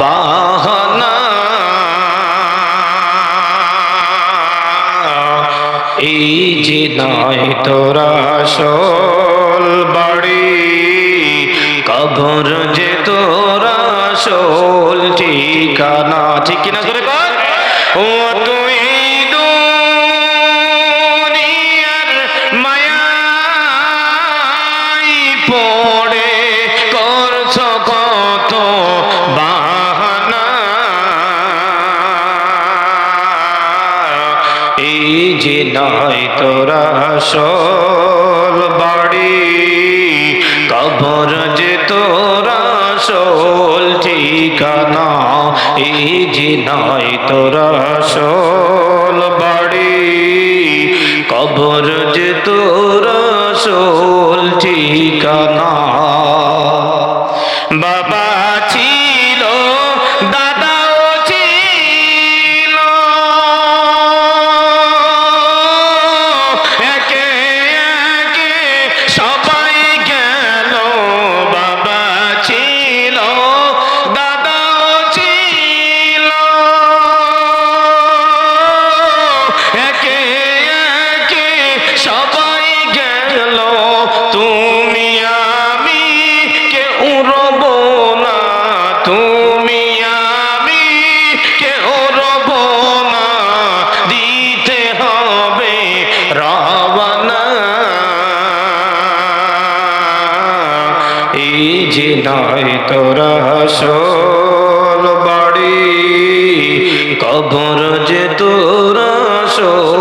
বাহানা, এই যে নয় তোর আসল বাড়ি, কবর যে তোর আসল ঠিকানা। ঠিক কিনা করে কর ও তুই দুনিয়ার মায়ায় পড়ে করছ কত বাহানা, এই যে নয় তোর আসল বাড়ি, কবর যে তোর আসল ঠিকানা, এই যে নয় তোর আসল বাড়ি, কবর যে তোর আসল ঠিকানা। বাবা ছিল, দাদাও ছিল, একে একে সবাই গেল। বাবা ছিল, দাদাও ছিল, একে একে সবাই গেল। তুমি আমি কেউ রব না, তুমি আমি কেউ রব না, দিতে হবে রওনা, এই যে নয় তোর আসল বাড়ি, কবর যে তোর আসল